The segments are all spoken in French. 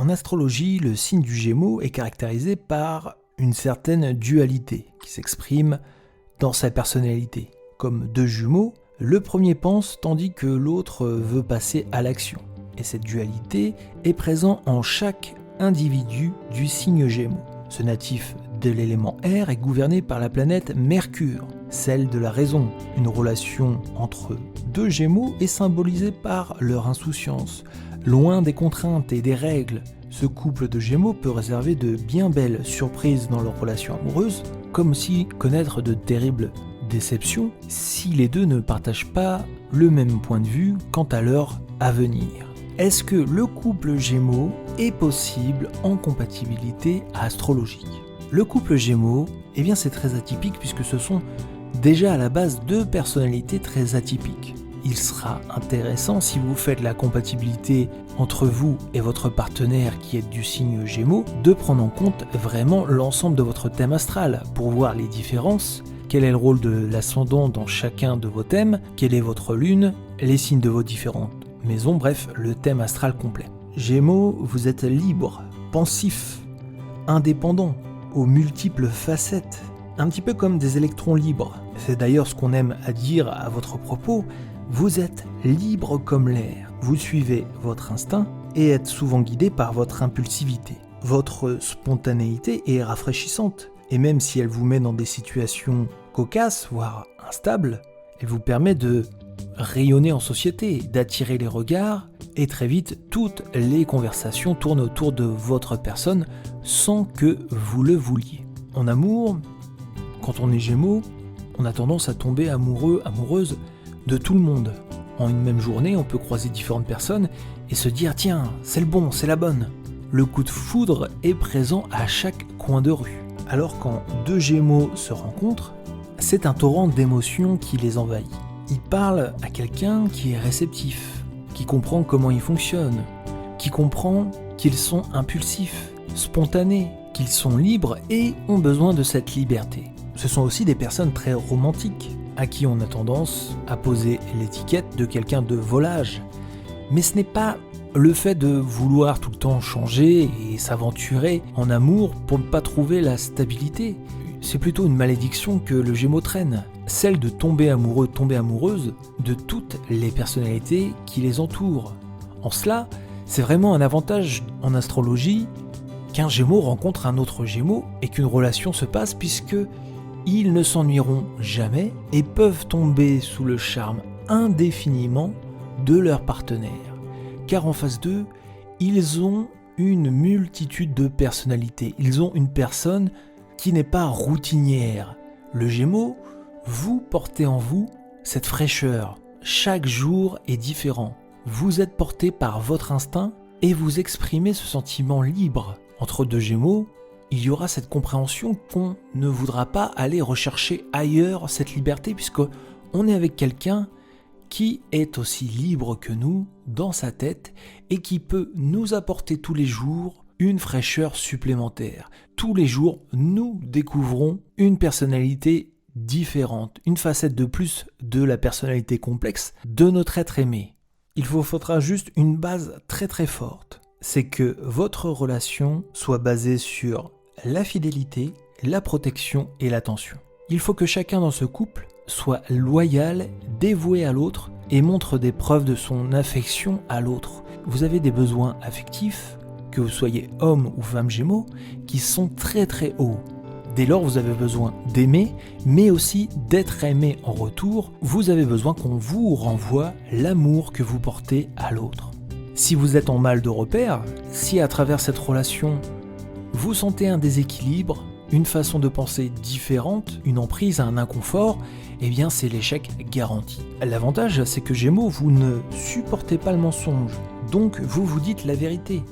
En astrologie, le signe du Gémeaux est caractérisé par une certaine dualité qui s'exprime dans sa personnalité. Comme deux jumeaux, le premier pense tandis que l'autre veut passer à l'action. Et cette dualité est présente en chaque individu du signe Gémeaux. Ce natif de l'élément air est gouverné par la planète Mercure, celle de la raison. Une relation entre deux Gémeaux est symbolisée par leur insouciance. Loin des contraintes et des règles, ce couple de Gémeaux peut réserver de bien belles surprises dans leur relation amoureuse, comme aussi connaître de terribles déceptions si les deux ne partagent pas le même point de vue quant à leur avenir. Est-ce que le couple Gémeaux est possible en compatibilité astrologique ? Le couple Gémeaux, eh bien c'est très atypique puisque ce sont déjà à la base deux personnalités très atypiques. Il sera intéressant si vous faites la compatibilité entre vous et votre partenaire qui est du signe Gémeaux, de prendre en compte vraiment l'ensemble de votre thème astral pour voir les différences, quel est le rôle de l'ascendant dans chacun de vos thèmes, quelle est votre lune, les signes de vos différentes maisons, bref, le thème astral complet. Gémeaux, vous êtes libre, pensif, indépendant, aux multiples facettes, un petit peu comme des électrons libres. C'est d'ailleurs ce qu'on aime à dire à votre propos, vous êtes libre comme l'air. Vous suivez votre instinct et êtes souvent guidé par votre impulsivité. Votre spontanéité est rafraîchissante, et même si elle vous met dans des situations cocasses, voire instables, elle vous permet de rayonner en société, d'attirer les regards, et très vite, toutes les conversations tournent autour de votre personne sans que vous le vouliez. En amour, quand on est Gémeaux, on a tendance à tomber amoureux, amoureuse de tout le monde. En une même journée, on peut croiser différentes personnes et se dire « Tiens, c'est le bon, c'est la bonne ». Le coup de foudre est présent à chaque coin de rue. Alors quand deux Gémeaux se rencontrent, c'est un torrent d'émotions qui les envahit. Ils parlent à quelqu'un qui est réceptif, qui comprend comment ils fonctionnent, qui comprend qu'ils sont impulsifs, spontanés, qu'ils sont libres et ont besoin de cette liberté. Ce sont aussi des personnes très romantiques, à qui on a tendance à poser l'étiquette de quelqu'un de volage. Mais ce n'est pas le fait de vouloir tout le temps changer et s'aventurer en amour pour ne pas trouver la stabilité. C'est plutôt une malédiction que le Gémeaux traîne, celle de tomber amoureux, tomber amoureuse de toutes les personnalités qui les entourent. En cela, c'est vraiment un avantage en astrologie qu'un Gémeaux rencontre un autre Gémeaux et qu'une relation se passe puisque ils ne s'ennuieront jamais et peuvent tomber sous le charme indéfiniment de leur partenaire. Car en face d'eux, ils ont une multitude de personnalités. Ils ont une personne qui n'est pas routinière. Le Gémeaux, vous portez en vous cette fraîcheur. Chaque jour est différent. Vous êtes porté par votre instinct et vous exprimez ce sentiment libre. Entre deux Gémeaux, il y aura cette compréhension qu'on ne voudra pas aller rechercher ailleurs cette liberté puisqu'on est avec quelqu'un qui est aussi libre que nous dans sa tête et qui peut nous apporter tous les jours une fraîcheur supplémentaire. Tous les jours, nous découvrons une personnalité différente, une facette de plus de la personnalité complexe de notre être aimé. Il vous faudra juste une base très très forte. C'est que votre relation soit basée sur la fidélité, la protection et l'attention. Il faut que chacun dans ce couple soit loyal, dévoué à l'autre et montre des preuves de son affection à l'autre. Vous avez des besoins affectifs, que vous soyez homme ou femme Gémeaux, qui sont très très hauts. Dès lors, vous avez besoin d'aimer, mais aussi d'être aimé en retour. Vous avez besoin qu'on vous renvoie l'amour que vous portez à l'autre. Si vous êtes en mal de repère, si à travers cette relation, vous sentez un déséquilibre, une façon de penser différente, une emprise, un inconfort, eh bien c'est l'échec garanti. L'avantage, c'est que Gémeaux, vous ne supportez pas le mensonge, donc vous vous dites la vérité.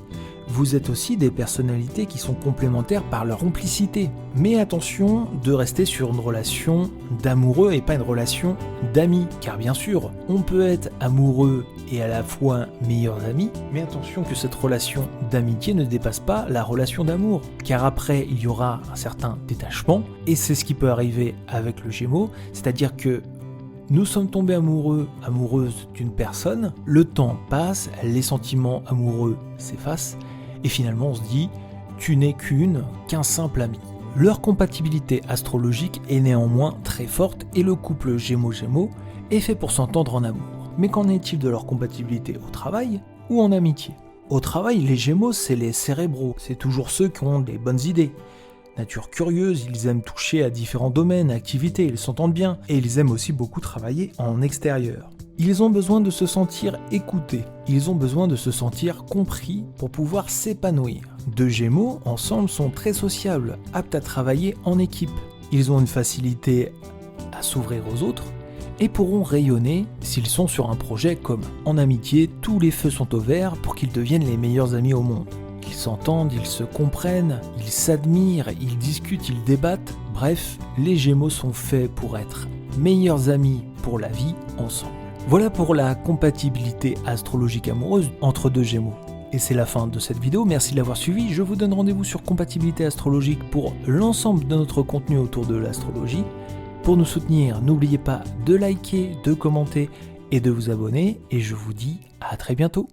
Vous êtes aussi des personnalités qui sont complémentaires par leur complicité. Mais attention de rester sur une relation d'amoureux et pas une relation d'amis. Car bien sûr, on peut être amoureux et à la fois meilleurs amis, mais attention que cette relation d'amitié ne dépasse pas la relation d'amour. Car après, il y aura un certain détachement, et c'est ce qui peut arriver avec le Gémeaux, c'est-à-dire que nous sommes tombés amoureux, amoureuses d'une personne, le temps passe, les sentiments amoureux s'effacent, et finalement on se dit « tu n'es qu'un simple ami ». Leur compatibilité astrologique est néanmoins très forte et le couple Gémeaux-Gémeaux est fait pour s'entendre en amour. Mais qu'en est-il de leur compatibilité au travail ou en amitié ? Au travail, les Gémeaux, c'est les cérébraux, c'est toujours ceux qui ont des bonnes idées. Nature curieuse, ils aiment toucher à différents domaines, activités, ils s'entendent bien, et ils aiment aussi beaucoup travailler en extérieur. Ils ont besoin de se sentir écoutés, ils ont besoin de se sentir compris pour pouvoir s'épanouir. Deux Gémeaux, ensemble, sont très sociables, aptes à travailler en équipe. Ils ont une facilité à s'ouvrir aux autres, et pourront rayonner s'ils sont sur un projet commun. En amitié, tous les feux sont au vert pour qu'ils deviennent les meilleurs amis au monde. Ils s'entendent, ils se comprennent, ils s'admirent, ils discutent, ils débattent. Bref, les Gémeaux sont faits pour être meilleurs amis pour la vie ensemble. Voilà pour la compatibilité astrologique amoureuse entre deux Gémeaux. Et c'est la fin de cette vidéo, merci de l'avoir suivi. Je vous donne rendez-vous sur Compatibilité Astrologique pour l'ensemble de notre contenu autour de l'astrologie. Pour nous soutenir, n'oubliez pas de liker, de commenter et de vous abonner. Et je vous dis à très bientôt.